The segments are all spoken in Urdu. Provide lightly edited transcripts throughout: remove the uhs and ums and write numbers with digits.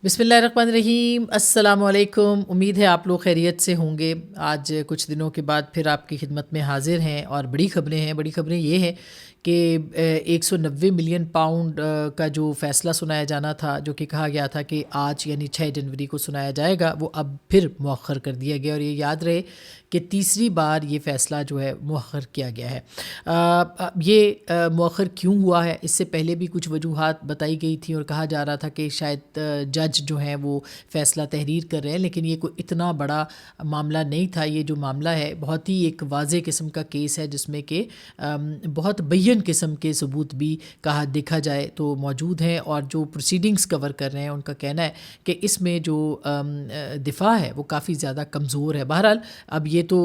بسم اللہ الرحمن الرحیم، السلام علیکم۔ امید ہے آپ لوگ خیریت سے ہوں گے۔ آج کچھ دنوں کے بعد پھر آپ کی خدمت میں حاضر ہیں اور بڑی خبریں ہیں۔ بڑی خبریں یہ ہیں کہ 190 ملین پاؤنڈ کا جو فیصلہ سنایا جانا تھا، جو کہ کہا گیا تھا کہ آج یعنی 6 جنوری کو سنایا جائے گا، وہ اب پھر مؤخر کر دیا گیا، اور یہ یاد رہے کہ تیسری بار یہ فیصلہ جو ہے مؤخر کیا گیا ہے۔ یہ مؤخر کیوں ہوا ہے؟ اس سے پہلے بھی کچھ وجوہات بتائی گئی تھیں اور کہا جا رہا تھا کہ شاید جج جو ہیں وہ فیصلہ تحریر کر رہے ہیں، لیکن یہ کوئی اتنا بڑا معاملہ نہیں تھا۔ یہ جو معاملہ ہے بہت ہی ایک واضح قسم کا کیس ہے، جس میں کہ بہت بین قسم کے ثبوت بھی دیکھا جائے تو موجود ہیں، اور جو پروسیڈنگز کور کر رہے ہیں ان کا کہنا ہے کہ اس میں جو دفاع ہے وہ کافی زیادہ کمزور ہے۔ بہرحال اب یہ تو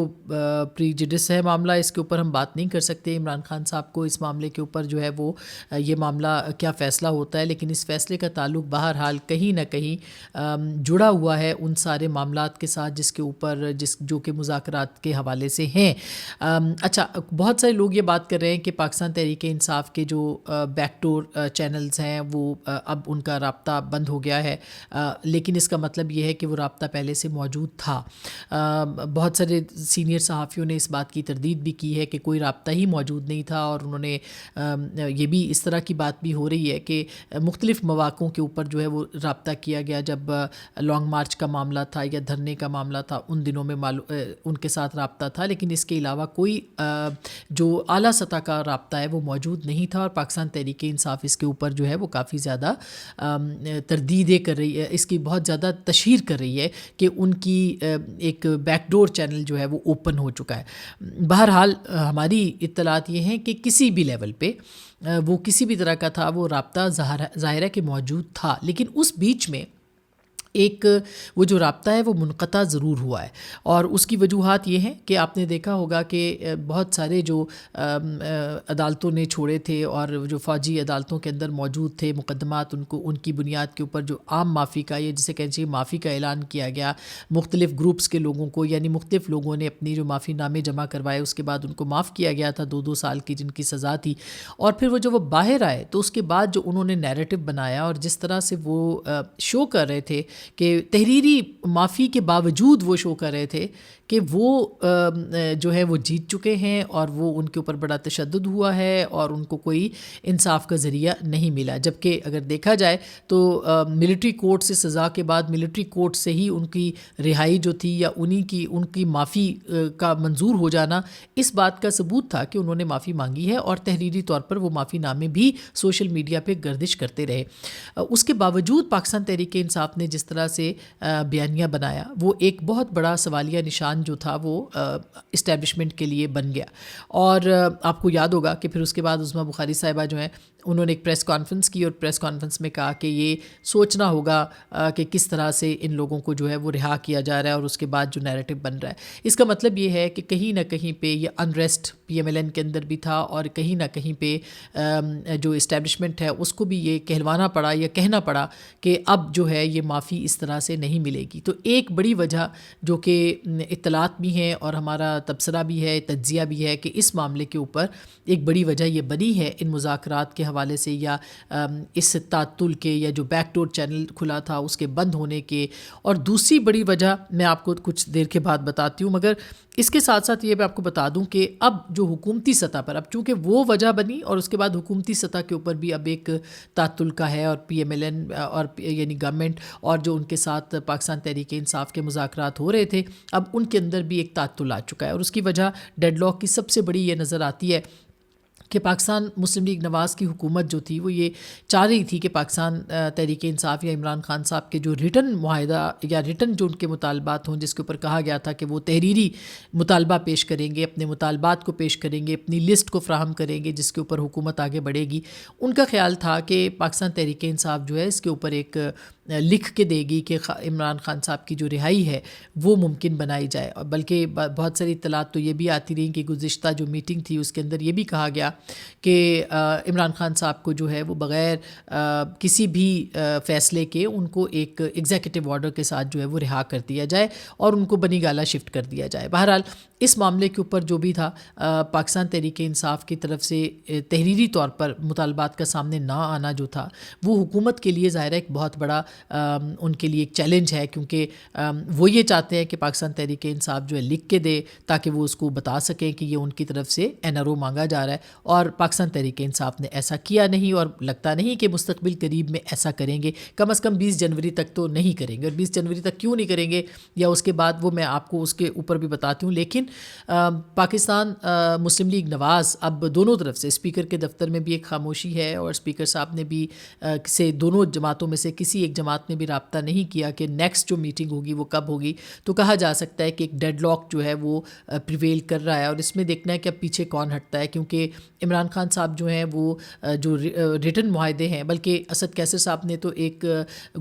پریجڈس ہے معاملہ، اس کے اوپر ہم بات نہیں کر سکتے۔ عمران خان صاحب کو اس معاملے کے اوپر جو ہے وہ یہ معاملہ کیا فیصلہ ہوتا ہے، لیکن اس فیصلے کا تعلق بہرحال کہیں نہ کہیں جڑا ہوا ہے ان سارے معاملات کے ساتھ جس کے اوپر جو کہ مذاکرات کے حوالے سے ہیں۔ اچھا، بہت سارے لوگ یہ بات کر رہے ہیں کہ پاکستان تحریک انصاف کے جو بیک ڈور چینلز ہیں وہ اب ان کا رابطہ بند ہو گیا ہے، لیکن اس کا مطلب یہ ہے کہ وہ رابطہ پہلے سے موجود تھا۔ بہت سارے سینئر صحافیوں نے اس بات کی تردید بھی کی ہے کہ کوئی رابطہ ہی موجود نہیں تھا، اور انہوں نے یہ بھی اس طرح کی بات بھی ہو رہی ہے کہ مختلف مواقعوں کے اوپر جو ہے وہ رابطہ کیا گیا، جب لانگ مارچ کا معاملہ تھا یا دھرنے کا معاملہ تھا، ان دنوں میں ان کے ساتھ رابطہ تھا، لیکن اس کے علاوہ کوئی جو اعلیٰ سطح کا رابطہ ہے وہ موجود نہیں تھا۔ اور پاکستان تحریک انصاف اس کے اوپر جو ہے وہ کافی زیادہ تردیدیں کر رہی ہے، اس کی بہت زیادہ تشہیر کر رہی ہے کہ ان کی ایک بیک ڈور چینل جو ہے وہ اوپن ہو چکا ہے۔ بہرحال ہماری اطلاعات یہ ہیں کہ کسی بھی لیول پہ وہ کسی بھی طرح کا تھا، وہ رابطہ ظاہر ہے کہ موجود تھا، لیکن اس بیچ میں ایک وہ جو رابطہ ہے وہ منقطع ضرور ہوا ہے، اور اس کی وجوہات یہ ہیں کہ آپ نے دیکھا ہوگا کہ بہت سارے جو عدالتوں نے چھوڑے تھے اور جو فوجی عدالتوں کے اندر موجود تھے مقدمات، ان کی بنیاد کے اوپر جو عام معافی کا، یہ جسے کہنا چاہیے معافی کا اعلان کیا گیا مختلف گروپس کے لوگوں کو، یعنی مختلف لوگوں نے اپنی جو معافی نامے جمع کروائے، اس کے بعد ان کو معاف کیا گیا تھا 2 سال کی جن کی سزا تھی، اور پھر وہ جب وہ باہر آئے تو اس کے بعد جو انہوں نے نیریٹو بنایا اور جس طرح سے وہ شو کر رہے تھے کہ تحریری معافی کے باوجود وہ شو کر رہے تھے کہ وہ جو ہے وہ جیت چکے ہیں، اور وہ ان کے اوپر بڑا تشدد ہوا ہے اور ان کو کوئی انصاف کا ذریعہ نہیں ملا، جبکہ اگر دیکھا جائے تو ملٹری کورٹ سے سزا کے بعد ملٹری کورٹ سے ہی ان کی رہائی جو تھی یا ان کی معافی کا منظور ہو جانا اس بات کا ثبوت تھا کہ انہوں نے معافی مانگی ہے، اور تحریری طور پر وہ معافی نامے بھی سوشل میڈیا پہ گردش کرتے رہے۔ اس کے باوجود پاکستان تحریک انصاف نے جس طرح سے بیانیہ بنایا، وہ ایک بہت بڑا سوالیہ نشان جو تھا وہ اسٹیبلشمنٹ کے لیے بن گیا۔ اور آپ کو یاد ہوگا کہ پھر اس کے بعد عظمیٰ بخاری صاحبہ جو ہیں انہوں نے ایک پریس کانفرنس کی، اور پریس کانفرنس میں کہا کہ یہ سوچنا ہوگا کہ کس طرح سے ان لوگوں کو جو ہے وہ رہا کیا جا رہا ہے، اور اس کے بعد جو نیریٹو بن رہا ہے، اس کا مطلب یہ ہے کہ کہیں نہ کہیں پہ یہ unrest P M L N کے اندر بھی تھا، اور کہیں نہ کہیں پہ جو اسٹیبلشمنٹ ہے اس کو بھی یہ کہلوانا پڑا یا کہنا پڑا کہ اب جو ہے یہ معافی اس طرح سے نہیں ملے گی۔ تو ایک بڑی وجہ جو کہ اطلاعات بھی ہیں اور ہمارا تبصرہ بھی ہے، تجزیہ بھی ہے، کہ اس معاملے کے اوپر ایک بڑی وجہ یہ بنی ہے ان مذاکرات کے حوالے سے، یا اس تعطل کے، یا جو بیک ڈور چینل کھلا تھا اس کے بند ہونے کے۔ اور دوسری بڑی وجہ میں آپ کو کچھ دیر کے بعد بتاتی ہوں، مگر اس کے ساتھ ساتھ یہ میں آپ کو بتا دوں کہ اب جو حکومتی سطح پر، اب چونکہ وہ وجہ بنی اور اس کے بعد حکومتی سطح کے اوپر بھی اب ایک تعطل کا ہے، اور پی ایم ایل این اور یعنی گورنمنٹ اور جو ان کے ساتھ پاکستان تحریک انصاف کے مذاکرات ہو رہے تھے، اب ان کے اندر بھی ایک تعطل آ چکا ہے، اور اس کی وجہ ڈیڈ لاک کی سب سے بڑی یہ نظر آتی ہے کہ پاکستان مسلم لیگ نواز کی حکومت جو تھی وہ یہ چاہ رہی تھی کہ پاکستان تحریک انصاف یا عمران خان صاحب کے جو ریٹن معاہدہ یا ریٹن جو ان کے مطالبات ہوں، جس کے اوپر کہا گیا تھا کہ وہ تحریری مطالبہ پیش کریں گے، اپنے مطالبات کو پیش کریں گے، اپنی لسٹ کو فراہم کریں گے جس کے اوپر حکومت آگے بڑھے گی، ان کا خیال تھا کہ پاکستان تحریک انصاف جو ہے اس کے اوپر ایک لکھ کے دے گی کہ عمران خان صاحب کی جو رہائی ہے وہ ممکن بنائی جائے۔ اور بلکہ بہت ساری اطلاعات تو یہ بھی آتی رہیں کہ گزشتہ جو میٹنگ تھی اس کے اندر یہ بھی کہا گیا کہ عمران خان صاحب کو جو ہے وہ بغیر کسی بھی فیصلے کے ان کو ایک ایگزیکٹو آرڈر کے ساتھ جو ہے وہ رہا کر دیا جائے اور ان کو بنی گالہ شفٹ کر دیا جائے. بہرحال اس معاملے کے اوپر جو بھی تھا پاکستان تحریک انصاف کی طرف سے تحریری طور پر مطالبات کا سامنے نہ آنا جو تھا وہ حکومت کے لیے ظاہر ہے ایک بہت بڑا ان کے لیے ایک چیلنج ہے, کیونکہ وہ یہ چاہتے ہیں کہ پاکستان تحریک انصاف جو ہے لکھ کے دے تاکہ وہ اس کو بتا سکیں کہ یہ ان کی طرف سے NRO مانگا جا رہا ہے, اور پاکستان تحریک انصاف نے ایسا کیا نہیں اور لگتا نہیں کہ مستقبل قریب میں ایسا کریں گے, کم از کم 20 جنوری تک تو نہیں کریں گے. اور 20 جنوری تک کیوں نہیں کریں گے یا اس کے بعد وہ میں آپ کو اس کے اوپر بھی بتاتی ہوں. لیکن پاکستان مسلم لیگ نواز اب دونوں طرف سے اسپیکر کے دفتر میں بھی ایک خاموشی ہے, اور اسپیکر صاحب نے بھی سے دونوں جماعتوں میں سے کسی ایک جماعت نے بھی رابطہ نہیں کیا کہ نیکسٹ جو میٹنگ ہوگی وہ کب ہوگی. تو کہا جا سکتا ہے کہ ایک ڈیڈ لاک جو ہے وہ پریویل کر رہا ہے, اور اس میں دیکھنا ہے کہ اب پیچھے کون ہٹتا ہے, کیونکہ عمران خان صاحب جو ہیں وہ جو ریٹن معاہدے ہیں, بلکہ اسد کیسر صاحب نے تو ایک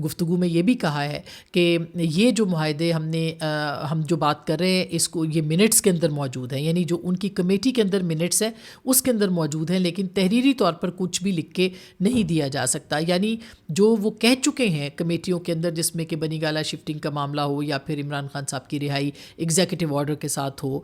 گفتگو میں یہ بھی کہا ہے کہ یہ جو معاہدے ہم جو بات کر رہے ہیں اس کو یہ منٹس کے اندر موجود ہیں, یعنی جو ان کی کمیٹی کے اندر منٹس ہیں اس کے اندر موجود ہیں, لیکن تحریری طور پر کچھ بھی لکھ کے نہیں دیا جا سکتا. یعنی جو وہ کہہ چکے ہیں کمیٹیوں کے اندر, جس میں کہ بنی گالہ شفٹنگ کا معاملہ ہو یا پھر عمران خان صاحب کی رہائی ایگزیکٹو آرڈر کے ساتھ ہو,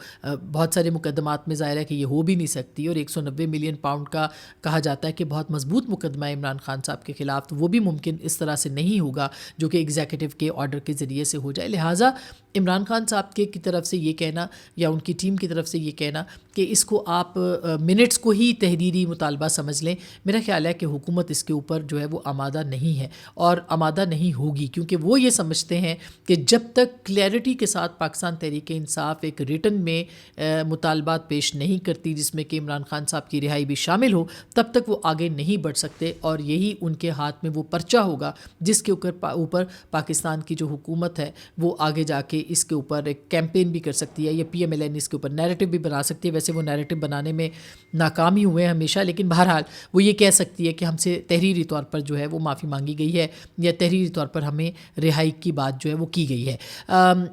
بہت سارے مقدمات میں ظاہر ہے کہ یہ ہو بھی نہیں سکتی, اور 190 ملین پاؤنڈ کا کہا جاتا ہے کہ بہت مضبوط مقدمہ ہے عمران خان صاحب کے خلاف, تو وہ بھی ممکن اس طرح سے نہیں ہوگا جو کہ ایگزیکٹو کے آرڈر کے ذریعے سے ہو جائے. لہٰذا عمران خان صاحب کی طرف سے یہ کہنا یا ان کی ٹیم کی طرف سے یہ کہنا کہ اس کو آپ منٹس کو ہی تحریری مطالبہ سمجھ لیں, میرا خیال ہے کہ حکومت اس کے اوپر جو ہے وہ آمادہ نہیں ہے اور آمادہ نہیں ہوگی, کیونکہ وہ یہ سمجھتے ہیں کہ جب تک کلیئرٹی کے ساتھ پاکستان تحریک انصاف ایک ریٹن میں مطالبات پیش نہیں کرتی جس میں کہ عمران خان صاحب کی رہائی بھی شامل ہو, تب تک وہ آگے نہیں بڑھ سکتے, اور یہی ان کے ہاتھ میں وہ پرچہ ہوگا جس کے اوپر پاکستان کی جو حکومت ہے وہ آگے جا کے اس کے اوپر ایک کیمپین بھی کر سکتی ہے, یا PMLN اس کے اوپر نیریٹو بھی بنا سکتی ہے. ویسے وہ نیریٹو بنانے میں ناکام ہی ہوئے ہیں ہمیشہ, لیکن بہرحال وہ یہ کہہ سکتی ہے کہ ہم سے تحریری طور پر جو ہے وہ معافی مانگی گئی ہے, یا تحریری طور پر ہمیں رہائی کی بات جو ہے وہ کی گئی ہے.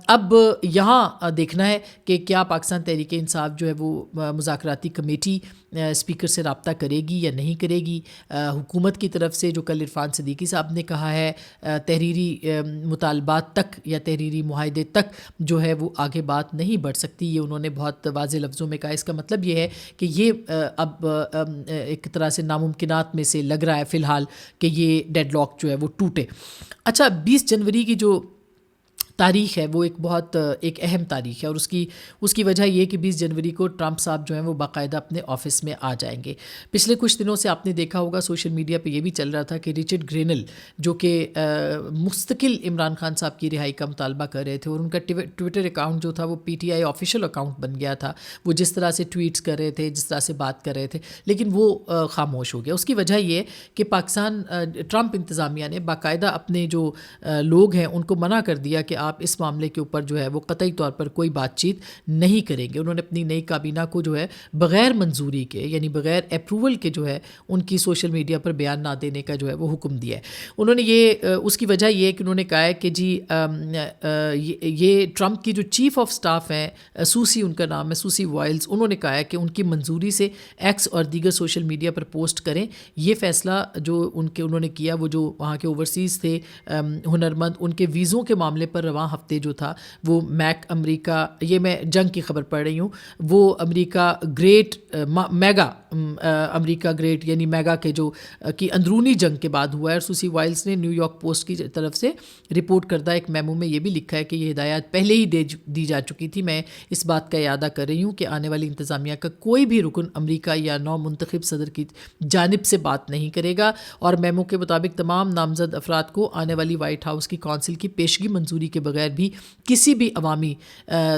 اب یہاں دیکھنا ہے کہ کیا پاکستان تحریک انصاف جو ہے وہ مذاکراتی کمیٹی اسپیکر سے رابطہ کرے گی یا نہیں کرے گی. حکومت کی طرف سے جو کل عرفان صدیقی صاحب نے کہا ہے تحریری مطالبات تک یا تحریری معاہدے تک جو ہے وہ آگے بات نہیں بڑھ سکتی, یہ انہوں نے بہت واضح لفظوں میں کہا. اس کا مطلب یہ ہے کہ یہ اب ایک طرح سے ناممکنات میں سے لگ رہا ہے فی الحال کہ یہ ڈیڈ لاک جو ہے وہ ٹوٹے. اچھا, 20 جنوری کی جو تاریخ ہے وہ ایک بہت ایک اہم تاریخ ہے, اور اس کی وجہ یہ کہ 20 جنوری کو ٹرمپ صاحب جو ہیں وہ باقاعدہ اپنے آفس میں آ جائیں گے. پچھلے کچھ دنوں سے آپ نے دیکھا ہوگا سوشل میڈیا پہ یہ بھی چل رہا تھا کہ رچرڈ گرینل جو کہ مستقل عمران خان صاحب کی رہائی کا مطالبہ کر رہے تھے, اور ان کا ٹویٹر اکاؤنٹ جو تھا وہ PTI آفیشیل اکاؤنٹ بن گیا تھا, وہ جس طرح سے ٹویٹس کر رہے تھے, جس طرح سے بات کر رہے تھے, لیکن وہ خاموش ہو گیا. اس کی وجہ یہ کہ پاکستان ٹرمپ انتظامیہ نے باقاعدہ اپنے جو لوگ ہیں ان کو منع کر دیا کہ آپ اس معاملے کے اوپر جو ہے وہ قطعی طور پر کوئی بات چیت نہیں کریں گے. انہوں نے اپنی نئی کابینہ کو جو ہے بغیر منظوری کے یعنی بغیر اپروول کے جو ہے ان کی سوشل میڈیا پر بیان نہ دینے کا جو ہے وہ حکم دیا ہے. انہوں نے یہ اس کی وجہ یہ ہے کہ انہوں نے کہا ہے کہ جی یہ ٹرمپ کی جو چیف آف سٹاف ہیں سوسی, ان کا نام ہے سوسی وائلز, انہوں نے کہا ہے کہ ان کی منظوری سے ایکس اور دیگر سوشل میڈیا پر پوسٹ کریں. یہ فیصلہ جو انہوں نے کیا, وہ جو وہاں کے اوورسیز تھے ہنرمند, ان کے ویزوں کے معاملے پر رواں ہفتے جو تھا وہ میک امریکہ, یہ میں جنگ کی خبر پڑھ رہی ہوں, وہ امریکہ گریٹ میگا امریکہ گریٹ یعنی میگا کے جو کی اندرونی جنگ کے بعد ہوا ہے. اور سوسی وائلز نے نیو یارک پوسٹ کی طرف سے رپورٹ کردہ ایک میمو میں یہ بھی لکھا ہے کہ یہ ہدایات پہلے ہی دی جا چکی تھی. میں اس بات کا اعادہ کر رہی ہوں کہ آنے والی انتظامیہ کا کوئی بھی رکن امریکہ یا نو منتخب صدر کی جانب سے بات نہیں کرے گا, اور میمو کے مطابق تمام نامزد افراد کو آنے والی وائٹ ہاؤس کی کونسل کی پیشگی منظوری کے بغیر بھی کسی بھی عوامی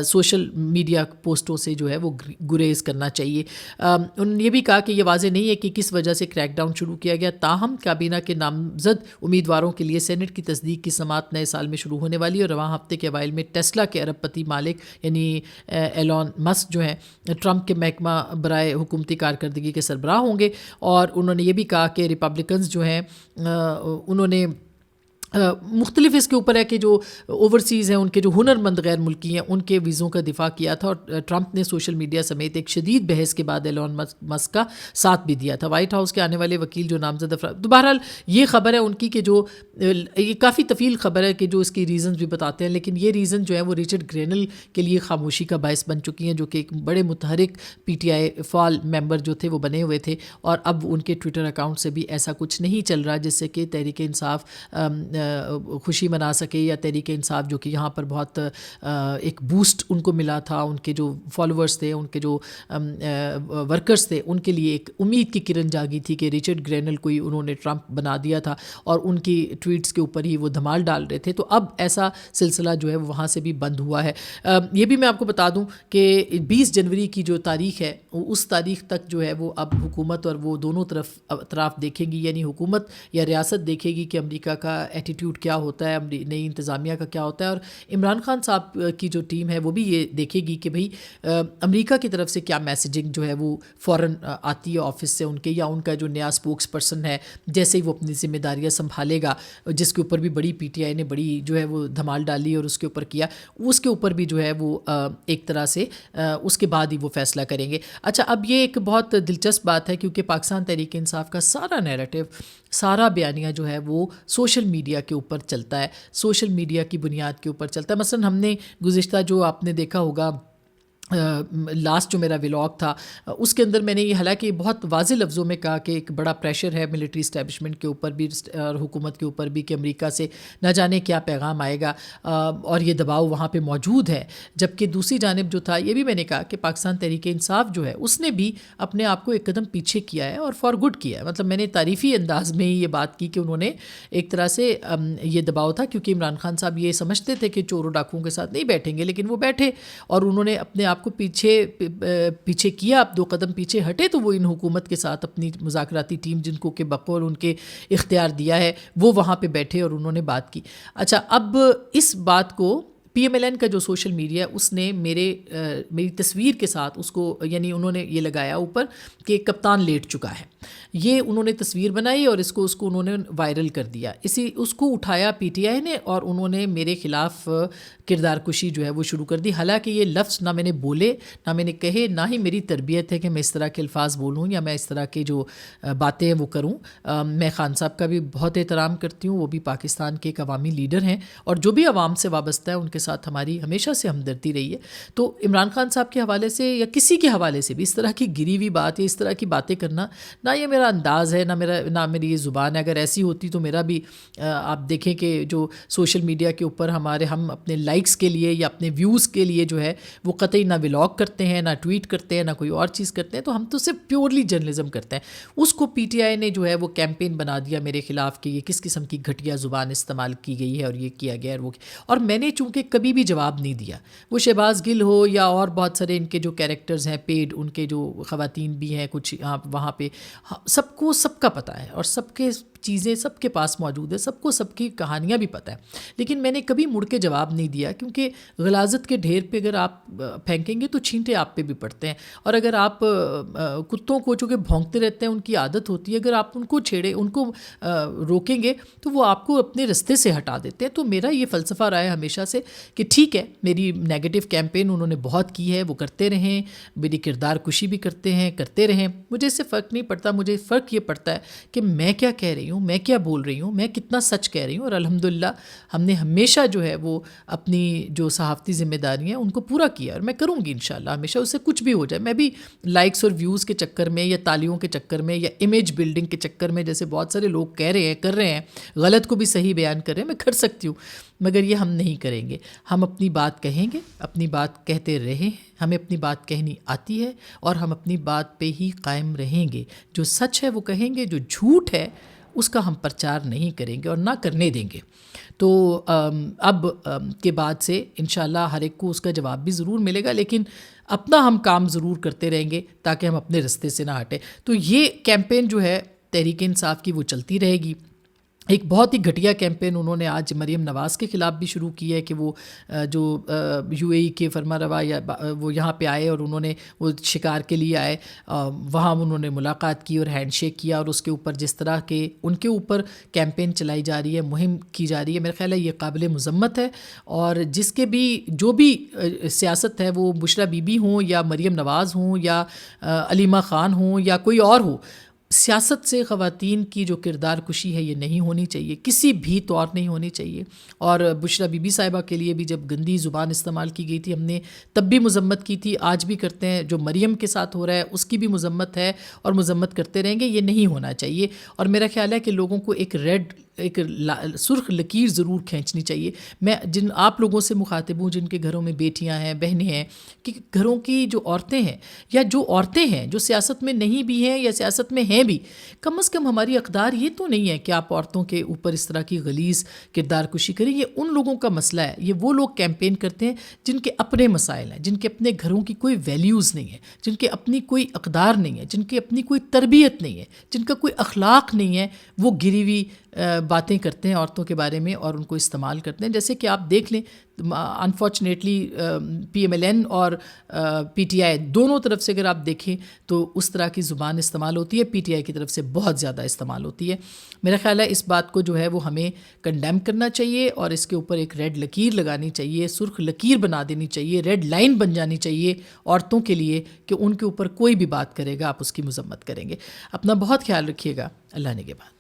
سوشل میڈیا پوسٹوں سے جو ہے وہ گریز کرنا چاہیے. انہوں نے یہ بھی کہا کہ یہ واضح نہیں ہے کہ کس وجہ سے کریک ڈاؤن شروع کیا گیا, تاہم کابینہ کے نامزد امیدواروں کے لیے سینٹ کی تصدیق کی سماعت نئے سال میں شروع ہونے والی ہے. اور رواں ہفتے کے اوائل میں ٹیسلا کے ارب پتی مالک یعنی ایلون مسک جو ہیں ٹرمپ کے محکمہ برائے حکومتی کارکردگی کے سربراہ ہوں گے. اور انہوں نے یہ بھی کہا کہ ریپبلکنز جو ہیں انہوں نے مختلف اس کے اوپر ہے کہ جو اوورسیز ہیں ان کے جو ہنرمند غیر ملکی ہیں ان کے ویزوں کا دفاع کیا تھا، اور ٹرمپ نے سوشل میڈیا سمیت ایک شدید بحث کے بعد ایلون مسک کا ساتھ بھی دیا تھا۔ وائٹ ہاؤس کے آنے والے وکیل جو نامزد افراد، تو بہرحال یہ خبر ہے ان کی کہ جو یہ کافی طویل خبر ہے کہ جو اس کی ریزنز بھی بتاتے ہیں، لیکن یہ ریزن جو ہے وہ رچرڈ گرینل کے لیے خاموشی کا باعث بن چکی ہیں، جو کہ ایک بڑے متحرک پی ٹی آئی فعال ممبر جو تھے وہ بنے ہوئے تھے، اور اب ان کے ٹویٹر اکاؤنٹ سے بھی ایسا کچھ نہیں چل رہا جس سے کہ تحریک انصاف خوشی منا سکے، یا تحریک انصاف جو کہ یہاں پر بہت ایک بوسٹ ان کو ملا تھا، ان کے جو فالوورز تھے، ان کے جو ورکرز تھے، ان کے لیے ایک امید کی کرن جاگی تھی کہ رچرڈ گرینل کو ہی انہوں نے ٹرمپ بنا دیا تھا اور ان کی ٹویٹس کے اوپر ہی وہ دھمال ڈال رہے تھے، تو اب ایسا سلسلہ جو ہے وہ وہاں سے بھی بند ہوا ہے۔ یہ بھی میں آپ کو بتا دوں کہ 20 جنوری کی جو تاریخ ہے اس تاریخ تک جو ہے وہ اب حکومت اور وہ دونوں اطراف دیکھیں گی، یعنی حکومت یا ریاست دیکھے گی کہ امریکہ کا ایٹیٹیوڈ کیا ہوتا ہے، نئی انتظامیہ کا کیا ہوتا ہے، اور عمران خان صاحب کی جو ٹیم ہے وہ بھی یہ دیکھے گی کہ بھئی امریکہ کی طرف سے کیا میسیجنگ جو ہے وہ فوراً آتی ہے آفس سے ان کے، یا ان کا جو نیا اسپوکس پرسن ہے جیسے ہی وہ اپنی ذمہ داریاں سنبھالے گا، جس کے اوپر بھی بڑی پی ٹی آئی نے بڑی جو ہے وہ دھمال ڈالی اور اس کے اوپر کیا، اس کے اوپر بھی جو ہے وہ ایک طرح سے اس کے بعد ہی وہ فیصلہ کریں گے۔ اچھا، اب یہ ایک بہت دلچسپ بات ہے کیونکہ پاکستان تحریک انصاف کا سارا نیریٹو، سارا بیانیہ جو ہے وہ سوشل میڈیا کے اوپر چلتا ہے، سوشل میڈیا کی بنیاد کے اوپر چلتا ہے۔ مثلا ہم نے گزشتہ جو آپ نے دیکھا ہوگا لاسٹ جو میرا ولاگ تھا اس کے اندر میں نے یہ حالانکہ بہت واضح لفظوں میں کہا کہ ایک بڑا پریشر ہے ملٹری اسٹیبلشمنٹ کے اوپر بھی اور حکومت کے اوپر بھی کہ امریکہ سے نہ جانے کیا پیغام آئے گا، اور یہ دباؤ وہاں پہ موجود ہے، جبکہ دوسری جانب جو تھا یہ بھی میں نے کہا کہ پاکستان تحریک انصاف جو ہے اس نے بھی اپنے آپ کو ایک قدم پیچھے کیا ہے اور فار گڈ کیا ہے۔ مطلب میں نے تعریفی انداز میں ہی یہ بات کی کہ انہوں نے ایک طرح سے یہ دباؤ تھا کیونکہ عمران خان صاحب یہ سمجھتے تھے کہ چوروں ڈاکوؤں کے ساتھ نہیں بیٹھیں گے، لیکن وہ بیٹھے اور انہوں نے اپنے آپ کو پیچھے کیا، اب 2 قدم پیچھے ہٹے تو وہ ان حکومت کے ساتھ اپنی مذاکراتی ٹیم جن کو کہ بقول ان کے اختیار دیا ہے وہ وہاں پہ بیٹھے اور انہوں نے بات کی۔ اچھا، اب اس بات کو پی ایم ایل این کا جو سوشل میڈیا اس نے میری تصویر کے ساتھ اس کو، یعنی انہوں نے یہ لگایا اوپر کہ کپتان لیٹ چکا ہے، یہ انہوں نے تصویر بنائی اور اس کو انہوں نے وائرل کر دیا، اس کو اٹھایا پی ٹی آئی نے اور انہوں نے میرے خلاف کردار کشی جو ہے وہ شروع کر دی۔ حالانکہ یہ لفظ نہ میں نے بولے، نہ میں نے کہے، نہ ہی میری تربیت ہے کہ میں اس طرح کے الفاظ بولوں یا میں اس طرح کے جو باتیں وہ کروں۔ میں خان صاحب کا بھی بہت احترام کرتی ہوں، وہ بھی پاکستان کے ایک عوامی لیڈر ہیں اور جو بھی عوام سے وابستہ ہے ان کے ساتھ ہماری ہمیشہ سے ہمدردی رہی ہے۔ تو عمران خان صاحب کے حوالے سے یا کسی کے حوالے سے بھی اس طرح کی گری ہوئی بات یا اس طرح کی باتیں کرنا، نہ یہ میرا انداز ہے، نہ میری یہ زبان ہے۔ اگر ایسی ہوتی تو میرا بھی آپ دیکھیں کہ جو سوشل میڈیا کے اوپر ہم اپنے لائکس کے لیے یا اپنے ویوز کے لیے جو ہے وہ قطعی نہ ولاگ کرتے ہیں، نہ ٹویٹ کرتے ہیں، نہ کوئی اور چیز کرتے ہیں، تو ہم تو صرف پیورلی جرنلزم کرتے ہیں۔ اس کو پی ٹی آئی نے جو ہے وہ کیمپین بنا دیا میرے خلاف کہ یہ کس قسم کی گھٹیا زبان استعمال کی گئی ہے اور یہ کیا گیا ہے اور میں نے چونکہ کبھی بھی جواب نہیں دیا، وہ شہباز گل ہو یا اور بہت سارے ان کے جو کیریکٹرز ہیں پیڈ، ان کے جو خواتین بھی ہیں کچھ وہاں پہ، سب کو سب کا پتہ ہے اور سب کے چیزیں سب کے پاس موجود ہے، سب کو سب کی کہانیاں بھی پتہ ہے، لیکن میں نے کبھی مڑ کے جواب نہیں دیا کیونکہ غلاظت کے ڈھیر پہ اگر آپ پھینکیں گے تو چھینٹے آپ پہ بھی پڑتے ہیں، اور اگر آپ کتوں کو جو کہ بھونکتے رہتے ہیں ان کی عادت ہوتی ہے، اگر آپ ان کو چھیڑے، ان کو روکیں گے تو وہ آپ کو اپنے رستے سے ہٹا دیتے ہیں۔ تو میرا یہ فلسفہ رہا ہے ہمیشہ سے کہ ٹھیک ہے، میری نیگیٹو کیمپین انہوں نے بہت کی ہے، وہ کرتے رہیں، میری کردار کشی بھی کرتے رہیں، مجھے اس سے فرق نہیں پڑتا۔ مجھے فرق یہ پڑتا ہے کہ میں کیا کہہ رہی ہوں، میں کیا بول رہی ہوں، میں کتنا سچ کہہ رہی ہوں، اور الحمدللہ ہم نے ہمیشہ جو ہے وہ اپنی جو صحافتی ذمہ داری ہیں ان کو پورا کیا، اور میں کروں گی انشاءاللہ ہمیشہ، اس سے کچھ بھی ہو جائے۔ میں بھی لائکس اور ویوز کے چکر میں یا تالیوں کے چکر میں یا امیج بلڈنگ کے چکر میں، جیسے بہت سارے لوگ کہہ رہے ہیں، کر رہے ہیں، غلط کو بھی صحیح بیان کر رہے ہیں، میں کر سکتی ہوں، مگر یہ ہم نہیں کریں گے۔ ہم اپنی بات کہیں گے، اپنی بات کہتے رہیں، ہمیں اپنی بات کہنی آتی ہے اور ہم اپنی بات پہ ہی قائم رہیں گے۔ جو سچ ہے وہ کہیں گے، جو جھوٹ ہے اس کا ہم پرچار نہیں کریں گے اور نہ کرنے دیں گے۔ تو اب کے بعد سے انشاءاللہ ہر ایک کو اس کا جواب بھی ضرور ملے گا، لیکن اپنا ہم کام ضرور کرتے رہیں گے تاکہ ہم اپنے رستے سے نہ ہٹیں۔ تو یہ کیمپین جو ہے تحریک انصاف کی وہ چلتی رہے گی۔ ایک بہت ہی گھٹیا کیمپین انہوں نے آج مریم نواز کے خلاف بھی شروع کی ہے کہ وہ جو یو اے ای کے فرما روا یا وہ یہاں پہ آئے اور انہوں نے وہ شکار کے لیے آئے، وہاں انہوں نے ملاقات کی اور ہینڈ شیک کیا، اور اس کے اوپر جس طرح کے ان کے اوپر کیمپین چلائی جا رہی ہے، مہم کی جا رہی ہے، میرا خیال ہے یہ قابل مذمت ہے۔ اور جس کے بھی جو بھی سیاست ہے، وہ بشرا بی بی ہوں یا مریم نواز ہوں یا علیمہ خان ہوں یا کوئی اور ہو، سیاست سے خواتین کی جو کردار کشی ہے یہ نہیں ہونی چاہیے، کسی بھی طور نہیں ہونی چاہیے۔ اور بشرا بی بی صاحبہ کے لیے بھی جب گندی زبان استعمال کی گئی تھی، ہم نے تب بھی مذمت کی تھی، آج بھی کرتے ہیں۔ جو مریم کے ساتھ ہو رہا ہے اس کی بھی مذمت ہے اور مذمت کرتے رہیں گے، یہ نہیں ہونا چاہیے۔ اور میرا خیال ہے کہ لوگوں کو ایک سرخ لکیر ضرور کھینچنی چاہیے۔ میں جن آپ لوگوں سے مخاطب ہوں جن کے گھروں میں بیٹیاں ہیں، بہنیں ہیں، کہ گھروں کی جو عورتیں ہیں یا جو عورتیں ہیں جو سیاست میں نہیں بھی ہیں یا سیاست میں ہیں بھی، کم از کم ہماری اقدار یہ تو نہیں ہے کہ آپ عورتوں کے اوپر اس طرح کی غلیظ کردار کشی کریں۔ یہ ان لوگوں کا مسئلہ ہے، یہ وہ لوگ کیمپین کرتے ہیں جن کے اپنے مسائل ہیں، جن کے اپنے گھروں کی کوئی ویلیوز نہیں ہے، جن کے اپنی کوئی اقدار نہیں ہے، جن کی اپنی کوئی تربیت نہیں ہے، جن کا کوئی اخلاق نہیں ہے، وہ گری ہوئی باتیں کرتے ہیں عورتوں کے بارے میں اور ان کو استعمال کرتے ہیں۔ جیسے کہ آپ دیکھ لیں، unfortunately P M L N اور پی ٹی آئی دونوں طرف سے اگر آپ دیکھیں تو اس طرح کی زبان استعمال ہوتی ہے، پی ٹی آئی کی طرف سے بہت زیادہ استعمال ہوتی ہے۔ میرا خیال ہے اس بات کو جو ہے وہ ہمیں کنڈیم کرنا چاہیے اور اس کے اوپر ایک ریڈ لکیر لگانی چاہیے، سرخ لکیر بنا دینی چاہیے، ریڈ لائن بن جانی چاہیے عورتوں کے لیے کہ ان کے اوپر کوئی بھی بات کرے گا آپ اس کی مذمت کریں گے۔ اپنا بہت خیال رکھیے گا، اللہ نگہبان۔